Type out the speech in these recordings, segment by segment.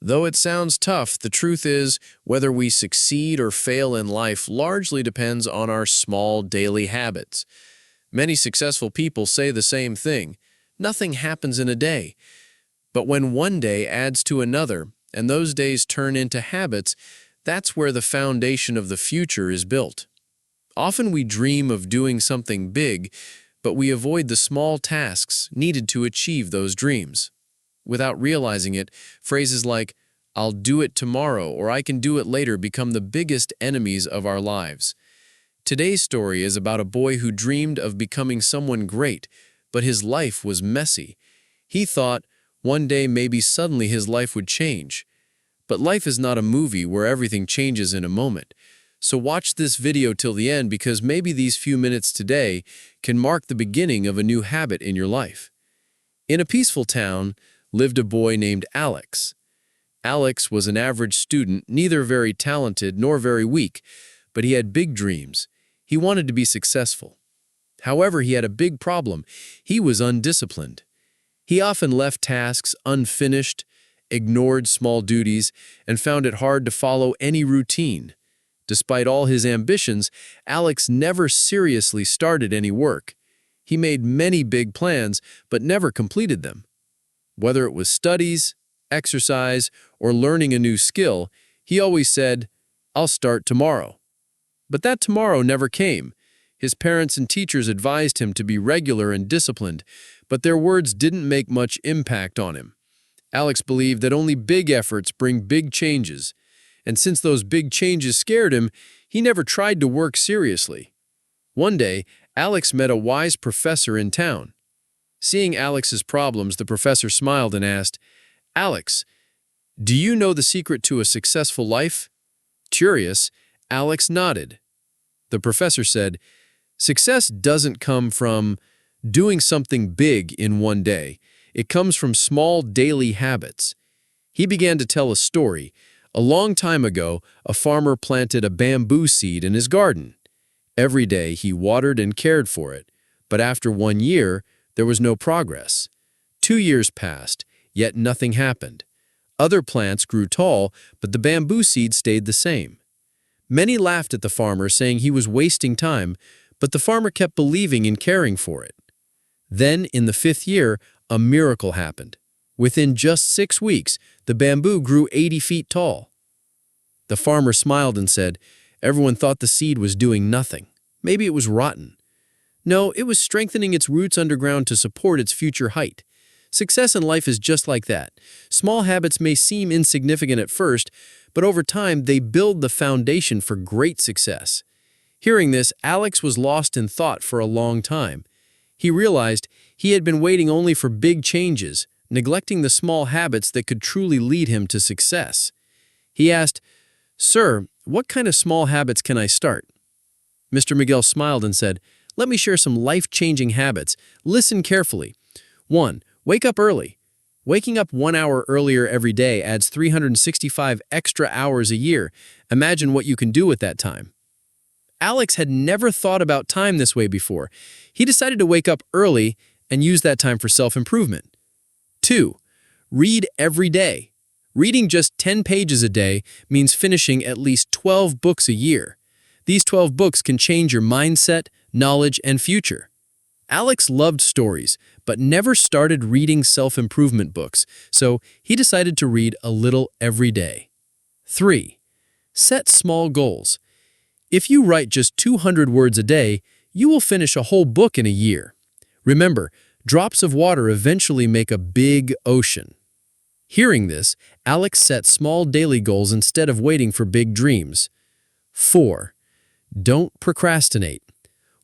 Though it sounds tough, the truth is, whether we succeed or fail in life largely depends on our small daily habits. Many successful people say the same thing. Nothing happens in a day. But when one day adds to another, and those days turn into habits, that's where the foundation of the future is built. Often we dream of doing something big, but we avoid the small tasks needed to achieve those dreams. Without realizing it, phrases like, "I'll do it tomorrow" or "I can do it later" become the biggest enemies of our lives. Today's story is about a boy who dreamed of becoming someone great, but his life was messy. He thought one day maybe suddenly his life would change. But life is not a movie where everything changes in a moment. So watch this video till the end because maybe these few minutes today can mark the beginning of a new habit in your life. In a peaceful town lived a boy named Alex. Alex was an average student, neither very talented nor very weak, but he had big dreams. He wanted to be successful. However, he had a big problem. He was undisciplined. He often left tasks unfinished, ignored small duties, and found it hard to follow any routine. Despite all his ambitions, Alex never seriously started any work. He made many big plans, but never completed them. Whether it was studies, exercise, or learning a new skill, he always said, "I'll start tomorrow." But that tomorrow never came. His parents and teachers advised him to be regular and disciplined, but their words didn't make much impact on him. Alex believed that only big efforts bring big changes, and since those big changes scared him, he never tried to work seriously. One day, Alex met a wise professor in town. Seeing Alex's problems, the professor smiled and asked, "Alex, do you know the secret to a successful life?" Curious, Alex nodded. The professor said, "Success doesn't come from doing something big in one day. It comes from small daily habits." He began to tell a story. A long time ago, a farmer planted a bamboo seed in his garden. Every day he watered and cared for it, but after 1 year, there was no progress. 2 years passed, yet nothing happened. Other plants grew tall, but the bamboo seed stayed the same. Many laughed at the farmer, saying he was wasting time, but the farmer kept believing in caring for it. Then, in the 5th year, a miracle happened. Within just 6 weeks, the bamboo grew 80 feet tall. The farmer smiled and said, "Everyone thought the seed was doing nothing. Maybe it was rotten." No, it was strengthening its roots underground to support its future height. Success in life is just like that. Small habits may seem insignificant at first, but over time they build the foundation for great success. Hearing this, Alex was lost in thought for a long time. He realized he had been waiting only for big changes, neglecting the small habits that could truly lead him to success. He asked, "Sir, what kind of small habits can I start?" Mr. Miguel smiled and said, "Let me share some life-changing habits. Listen carefully. 1. Wake up early. Waking up 1 hour earlier every day adds 365 extra hours a year. Imagine what you can do with that time." Alex had never thought about time this way before. He decided to wake up early and use that time for self-improvement. 2. Read every day. Reading just 10 pages a day means finishing at least 12 books a year. These 12 books can change your mindset, knowledge, and future. Alex loved stories, but never started reading self-improvement books, so he decided to read a little every day. 3. Set small goals. If you write just 200 words a day, you will finish a whole book in a year. Remember, drops of water eventually make a big ocean. Hearing this, Alex set small daily goals instead of waiting for big dreams. 4. Don't procrastinate.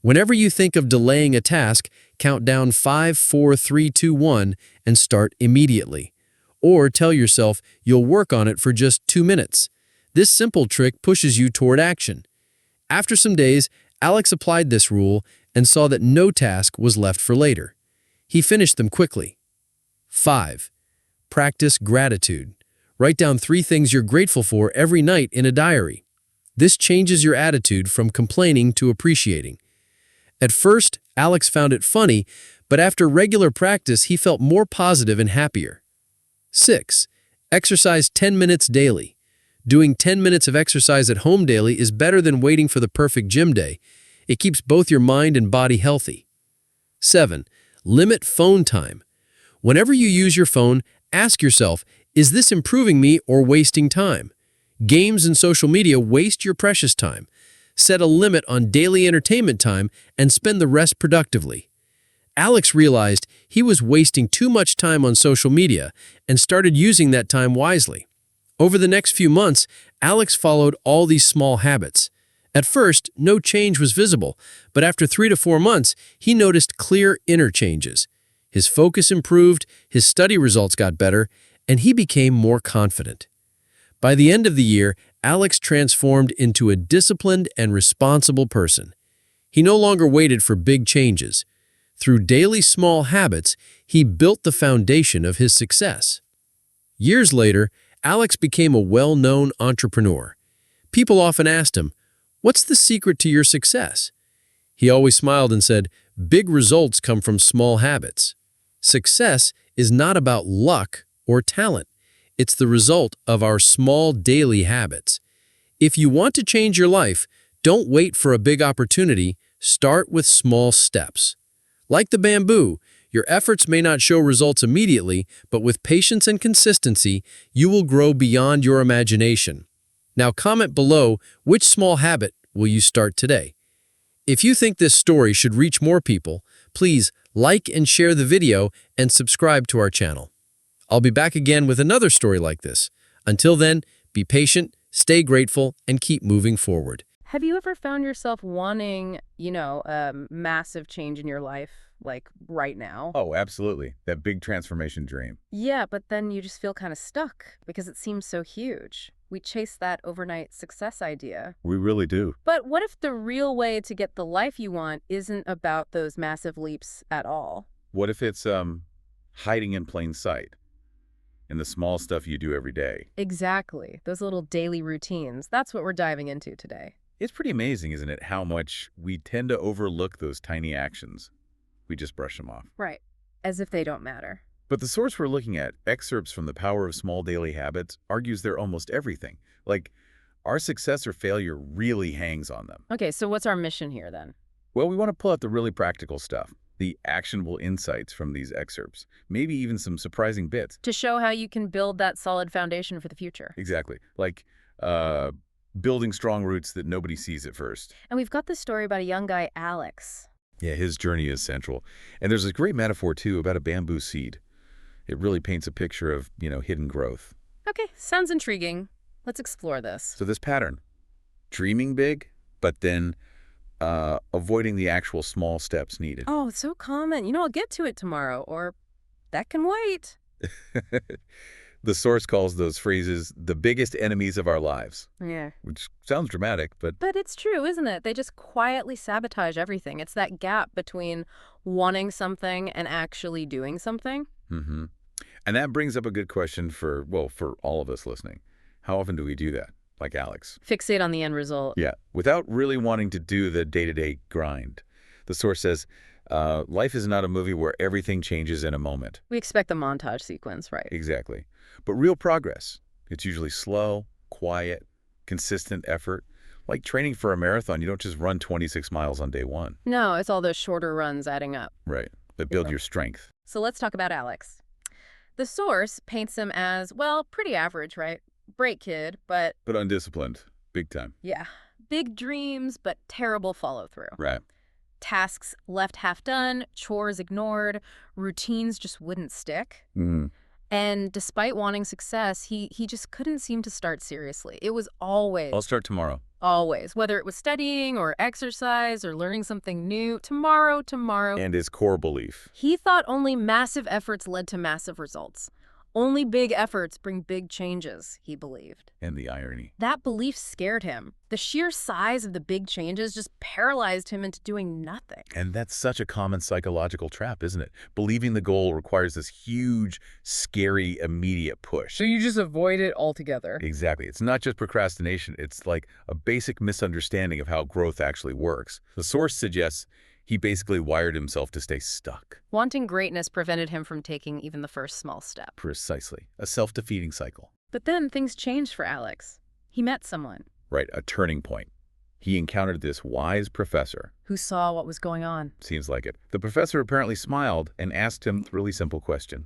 Whenever you think of delaying a task, count down 5, 4, 3, 2, 1 and start immediately. Or tell yourself you'll work on it for just 2 minutes. This simple trick pushes you toward action. After some days, Alex applied this rule and saw that no task was left for later. He finished them quickly. 5. Practice gratitude. Write down 3 things you're grateful for every night in a diary. This changes your attitude from complaining to appreciating. At first, Alex found it funny, but after regular practice, he felt more positive and happier. 6. Exercise 10 minutes daily. Doing 10 minutes of exercise at home daily is better than waiting for the perfect gym day. It keeps both your mind and body healthy. 7. Limit phone time. Whenever you use your phone, ask yourself, is this improving me or wasting time? Games and social media waste your precious time. Set a limit on daily entertainment time and spend the rest productively. Alex realized he was wasting too much time on social media and started using that time wisely. Over the next few months, Alex followed all these small habits. At first, no change was visible, but after 3 to 4 months, he noticed clear inner changes. His focus improved, his study results got better, and he became more confident. By the end of the year, Alex transformed into a disciplined and responsible person. He no longer waited for big changes. Through daily small habits, he built the foundation of his success. Years later, Alex became a well-known entrepreneur. People often asked him, "What's the secret to your success?" He always smiled and said, "Big results come from small habits." Success is not about luck or talent. It's the result of our small daily habits. If you want to change your life, don't wait for a big opportunity. Start with small steps. Like the bamboo, your efforts may not show results immediately, but with patience and consistency, you will grow beyond your imagination. Now comment below, which small habit will you start today? If you think this story should reach more people, please like and share the video and subscribe to our channel. I'll be back again with another story like this. Until then, be patient, stay grateful, and keep moving forward. Have you ever found yourself wanting, a massive change in your life, like right now? Oh, absolutely. That big transformation dream. Yeah, but then you just feel kind of stuck because it seems so huge. We chase that overnight success idea. We really do. But what if the real way to get the life you want isn't about those massive leaps at all? What if it's hiding in plain sight in the small stuff you do every day? Exactly. Those little daily routines. That's what we're diving into today. It's pretty amazing, isn't it, how much we tend to overlook those tiny actions. We just brush them off. Right. As if they don't matter. But the source we're looking at, Excerpts from the Power of Small Daily Habits, argues they're almost everything. Like, our success or failure really hangs on them. Okay, so what's our mission here then? Well, we want to pull out the really practical stuff, the actionable insights from these excerpts, maybe even some surprising bits. To show how you can build that solid foundation for the future. Exactly. Like, building strong roots that nobody sees at first. And we've got this story about a young guy, Alex. Yeah, his journey is central. And there's a great metaphor, too, about a bamboo seed. It really paints a picture of, hidden growth. Okay, sounds intriguing. Let's explore this. So this pattern, dreaming big, but then avoiding the actual small steps needed. Oh, it's so common. I'll get to it tomorrow, or that can wait. The source calls those phrases the biggest enemies of our lives. Yeah. Which sounds dramatic, but... But it's true, isn't it? They just quietly sabotage everything. It's that gap between wanting something and actually doing something. Mm-hmm. And that brings up a good question for all of us listening. How often do we do that, like Alex? Fixate on the end result. Yeah, without really wanting to do the day-to-day grind. The source says, life is not a movie where everything changes in a moment. We expect the montage sequence, right? Exactly. But real progress, it's usually slow, quiet, consistent effort. Like training for a marathon, you don't just run 26 miles on day one. No, it's all those shorter runs adding up. Right, that build your strength. So let's talk about Alex. The source paints him as, pretty average, right? Bright kid, but undisciplined, big time. yeah, big dreams, but terrible follow-through. Right. Tasks left half done, chores ignored, routines just wouldn't stick. Mm-hmm. And despite wanting success, he just couldn't seem to start seriously. It was always... I'll start tomorrow. Always. Whether it was studying or exercise or learning something new, tomorrow. And his core belief. He thought only massive efforts led to massive results. Only big efforts bring big changes, he believed. And the irony. That belief scared him. The sheer size of the big changes just paralyzed him into doing nothing. And that's such a common psychological trap, isn't it? Believing the goal requires this huge, scary, immediate push. So you just avoid it altogether. Exactly. It's not just procrastination. It's like a basic misunderstanding of how growth actually works. The source suggests He basically wired himself to stay stuck. Wanting greatness prevented him from taking even the first small step. Precisely. A self-defeating cycle. But then things changed for Alex. He met someone Right, a turning point. He encountered this wise professor. who saw what was going on. Seems like it. The professor apparently smiled and asked him a really simple question.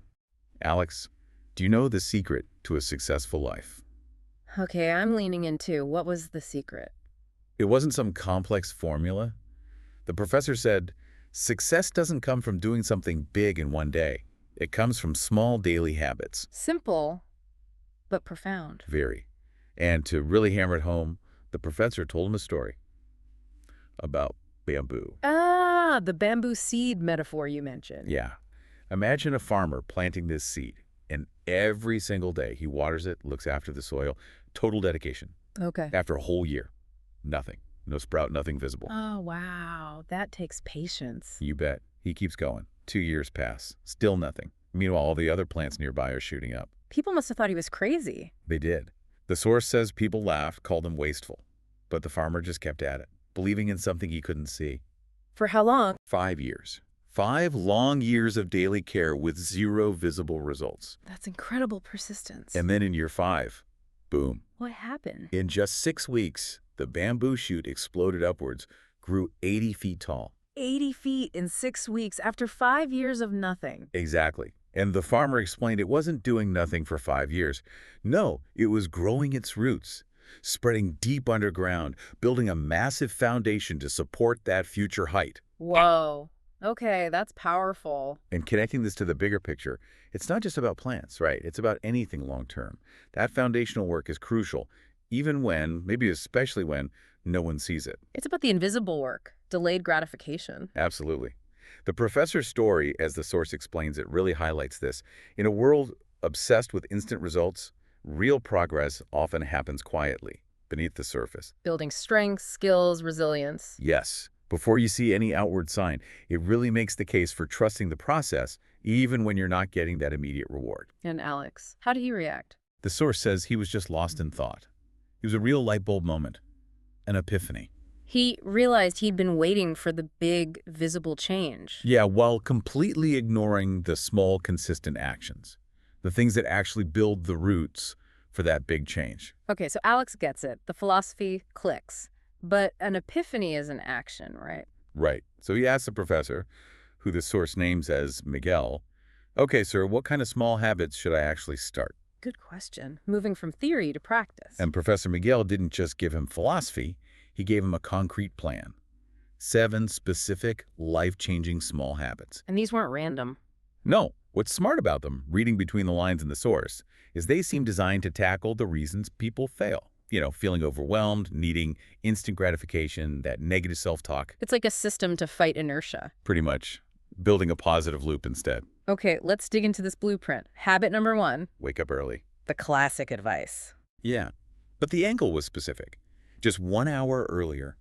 Alex, do you know the secret to a successful life? Okay, I'm leaning in too. What was the secret? It wasn't some complex formula. The professor said, success doesn't come from doing something big in one day. It comes from small daily habits. Simple, but profound. Very. And to really hammer it home, the professor told him a story about bamboo. Ah, the bamboo seed metaphor you mentioned. Yeah. Imagine a farmer planting this seed, and every single day he waters it, looks after the soil, total dedication. Okay. After a whole year, nothing. No sprout, nothing visible. Oh, wow. That takes patience. You bet. He keeps going. 2 years pass. Still nothing. Meanwhile, all the other plants nearby are shooting up. People must have thought he was crazy. They did. The source says people laughed, called him wasteful. But the farmer just kept at it, believing in something he couldn't see. For how long? 5 years. 5 long years of daily care with 0 visible results. That's incredible persistence. And then in year 5, boom. What happened? In just 6 weeks, the bamboo shoot exploded upwards, grew 80 feet tall. 80 feet in 6 weeks after 5 years of nothing. Exactly. And the farmer explained it wasn't doing nothing for 5 years. No, it was growing its roots, spreading deep underground, building a massive foundation to support that future height. Whoa. Okay, that's powerful. And connecting this to the bigger picture, it's not just about plants, right? It's about anything long-term. That foundational work is crucial, even when, maybe especially when, no one sees it. It's about the invisible work, delayed gratification. Absolutely. The professor's story, as the source explains it, really highlights this. In a world obsessed with instant results, real progress often happens quietly, beneath the surface. Building strength, skills, resilience. Yes, before you see any outward sign, it really makes the case for trusting the process, even when you're not getting that immediate reward. And Alex, how did he react? The source says he was just lost in thought. It was a real light bulb moment, an epiphany. He realized he'd been waiting for the big, visible change. Yeah, while completely ignoring the small, consistent actions, the things that actually build the roots for that big change. Okay, so Alex gets it. The philosophy clicks. But an epiphany is an action, right? Right. So he asked the professor, who the source names as Miguel, okay, sir, what kind of small habits should I actually start? Good question. Moving from theory to practice. And Professor Miguel didn't just give him philosophy, he gave him a concrete plan. 7 specific, life-changing small habits. And these weren't random. No, what's smart about them, reading between the lines in the source, is they seem designed to tackle the reasons people fail. You know, feeling overwhelmed, needing instant gratification, that negative self-talk. It's like a system to fight inertia. Pretty much. Building a positive loop instead. Okay, let's dig into this blueprint. Habit number 1. Wake up early. The classic advice. Yeah, but the angle was specific. Just 1 hour earlier.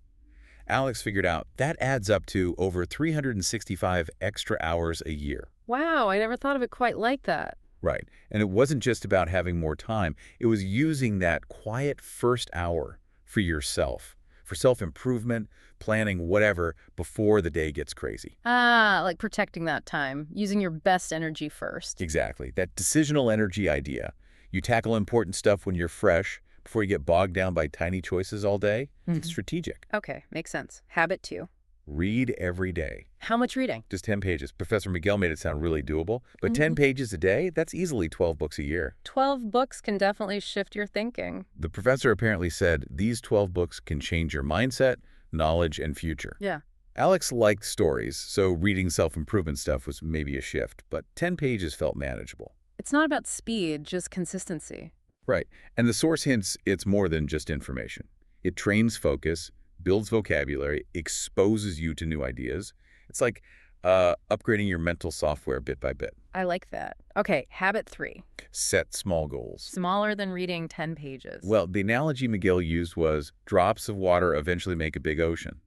Alex figured out that adds up to over 365 extra hours a year. Wow, I never thought of it quite like that. Right. And it wasn't just about having more time. It was using that quiet first hour for yourself, for self-improvement, planning whatever before the day gets crazy. Ah, like protecting that time, using your best energy first. Exactly. That decisional energy idea. You tackle important stuff when you're fresh, before you get bogged down by tiny choices all day. It's strategic. Okay, makes sense. Habit 2. Read every day. How much reading? Just 10 pages. Professor Miguel made it sound really doable, but 10 pages a day, that's easily 12 books a year. 12 books can definitely shift your thinking. The professor apparently said these 12 books can change your mindset, knowledge, and future. Yeah. Alex liked stories, so reading self-improvement stuff was maybe a shift, but 10 pages felt manageable. It's not about speed, just consistency. Right. And the source hints it's more than just information. It trains focus, builds vocabulary, exposes you to new ideas. It's like upgrading your mental software bit by bit. I like that. Okay, habit 3. Set small goals. Smaller than reading 10 pages. Well, the analogy Miguel used was drops of water eventually make a big ocean.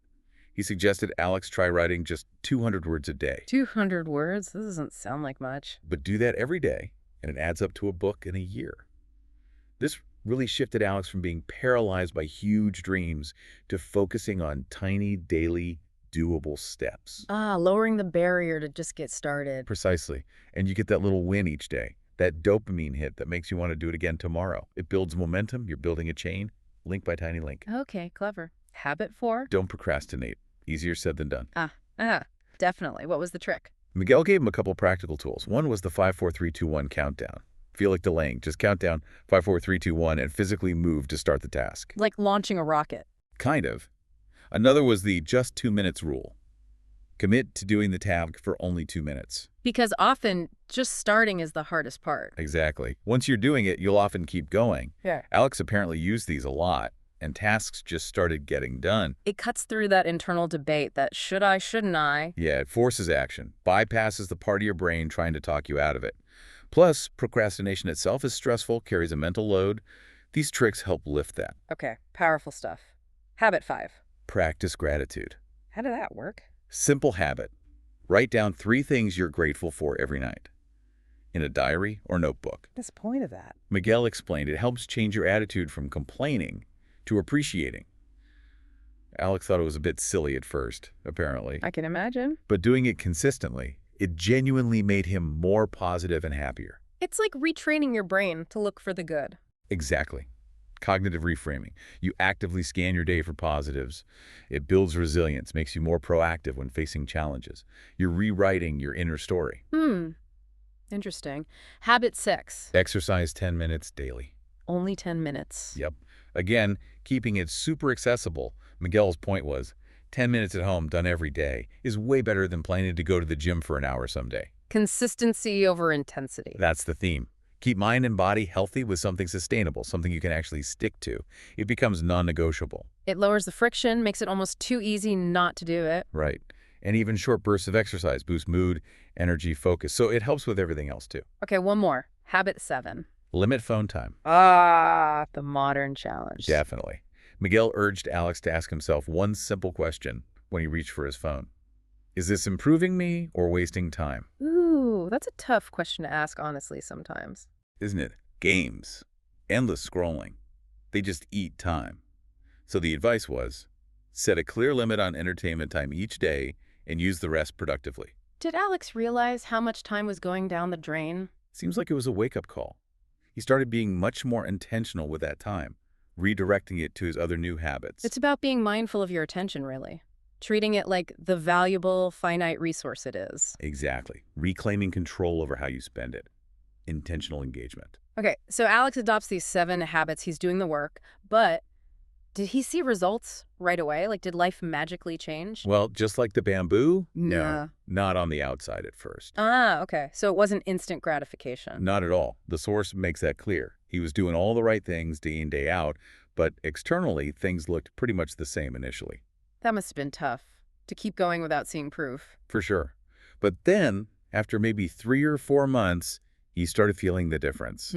He suggested Alex try writing just 200 words a day. 200 words? This doesn't sound like much. But do that every day, and it adds up to a book in a year. This really shifted Alex from being paralyzed by huge dreams to focusing on tiny, daily, doable steps. Ah, lowering the barrier to just get started. Precisely. And you get that little win each day, that dopamine hit that makes you want to do it again tomorrow. It builds momentum. You're building a chain, link by tiny link. Okay, clever. Habit 4? Don't procrastinate. Easier said than done. Definitely. What was the trick? Miguel gave him a couple practical tools. One was the 5, 4, 3, 2, 1 countdown. Feel like delaying. Just count down 5, 4, 3, 2, 1 and physically move to start the task. Like launching a rocket. Kind of. Another was the just 2 minutes rule. Commit to doing the task for only 2 minutes. Because often, just starting is the hardest part. Exactly. Once you're doing it, you'll often keep going. Yeah. Alex apparently used these a lot, and tasks just started getting done. It cuts through that internal debate that should I, shouldn't I? Yeah, it forces action, bypasses the part of your brain trying to talk you out of it. Plus, procrastination itself is stressful, carries a mental load. These tricks help lift that. Okay, powerful stuff. Habit 5. Practice gratitude. How did that work? Simple habit. Write down 3 things you're grateful for every night, in a diary or notebook. What's the point of that? Miguel explained it helps change your attitude from complaining to appreciating. Alex thought it was a bit silly at first, apparently. I can imagine. But doing it consistently, it genuinely made him more positive and happier. It's like retraining your brain to look for the good. Exactly. Cognitive reframing. You actively scan your day for positives. It builds resilience, makes you more proactive when facing challenges. You're rewriting your inner story. Interesting. Habit 6. Exercise 10 minutes daily. Only 10 minutes. Yep. Again, keeping it super accessible. Miguel's point was, 10 minutes at home done every day is way better than planning to go to the gym for an hour someday. Consistency over intensity. That's the theme. Keep mind and body healthy with something sustainable, something you can actually stick to. It becomes non-negotiable. It lowers the friction, makes it almost too easy not to do it. Right. And even short bursts of exercise boost mood, energy, focus. So it helps with everything else too. Okay, one more. Habit 7. Limit phone time. The modern challenge. Definitely. Miguel urged Alex to ask himself one simple question when he reached for his phone. Is this improving me or wasting time? Ooh, that's a tough question to ask, honestly, sometimes. Isn't it? Games. Endless scrolling. They just eat time. So the advice was, set a clear limit on entertainment time each day and use the rest productively. Did Alex realize how much time was going down the drain? Seems like it was a wake-up call. He started being much more intentional with that time, redirecting it to his other new habits. It's about being mindful of your attention, really. Treating it like the valuable, finite resource it is. Exactly. Reclaiming control over how you spend it. Intentional engagement. Okay, so Alex adopts these 7 habits. He's doing the work, but did he see results right away? Like, did life magically change? Well, just like the bamboo? Nah. No, not on the outside at first. Okay. So it wasn't instant gratification. Not at all. The source makes that clear. He was doing all the right things day in, day out, but externally, things looked pretty much the same initially. That must have been tough, to keep going without seeing proof. For sure. But then, after maybe 3 or 4 months, he started feeling the difference.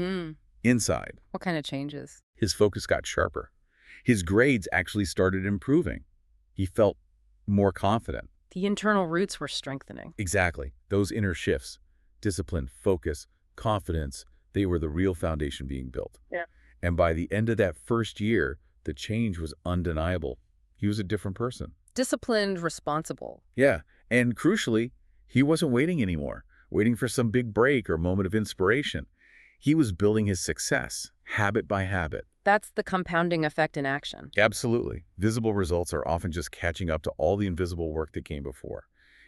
Inside, What kind of changes? his focus got sharper. His grades actually started improving. He felt more confident. The internal roots were strengthening. Exactly. Those inner shifts, discipline, focus, confidence, they were the real foundation being built. Yeah. And by the end of that first year, the change was undeniable. He was a different person. Disciplined, responsible. Yeah. And crucially, he wasn't waiting anymore, waiting for some big break or moment of inspiration. He was building his success, habit by habit. That's the compounding effect in action. Absolutely. Visible results are often just catching up to all the invisible work that came before.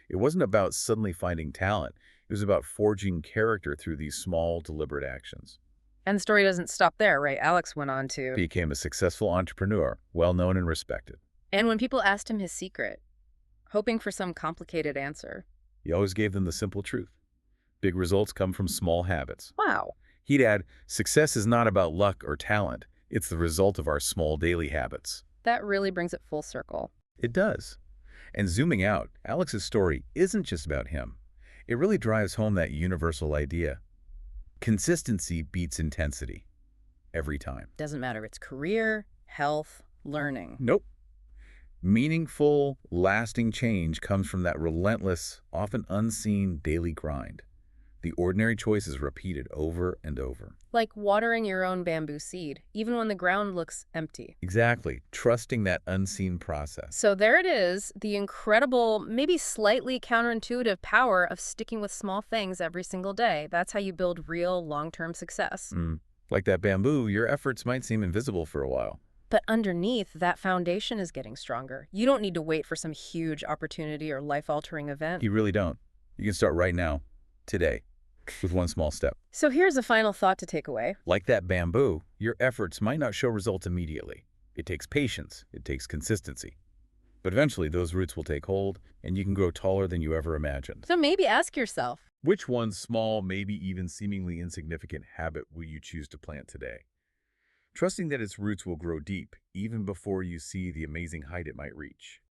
It wasn't about suddenly finding talent. It was about forging character through these small, deliberate actions. And the story doesn't stop there, right? Alex went on to... Became a successful entrepreneur, well-known and respected. And when people asked him his secret, hoping for some complicated answer. He always gave them the simple truth. Big results come from small habits. Wow. He'd add, success is not about luck or talent. It's the result of our small daily habits. That really brings it full circle. It does. And zooming out, Alex's story isn't just about him. It really drives home that universal idea. Consistency beats intensity. Every time. Doesn't matter. It's career, health, learning. Nope. Meaningful, lasting change comes from that relentless, often unseen daily grind. The ordinary choice is repeated over and over. Like watering your own bamboo seed, even when the ground looks empty. Exactly, trusting that unseen process. So there it is, the incredible, maybe slightly counterintuitive power of sticking with small things every single day. That's how you build real long-term success. Like that bamboo, your efforts might seem invisible for a while. But underneath, that foundation is getting stronger. You don't need to wait for some huge opportunity or life-altering event. You really don't. You can start right now, today, with one small step. So here's a final thought to take away. Like that bamboo, your efforts might not show results immediately. It takes patience, it takes consistency. But eventually, those roots will take hold, and you can grow taller than you ever imagined. So maybe ask yourself, Which one small, maybe even seemingly insignificant habit will you choose to plant today? Trusting that its roots will grow deep, even before you see the amazing height it might reach.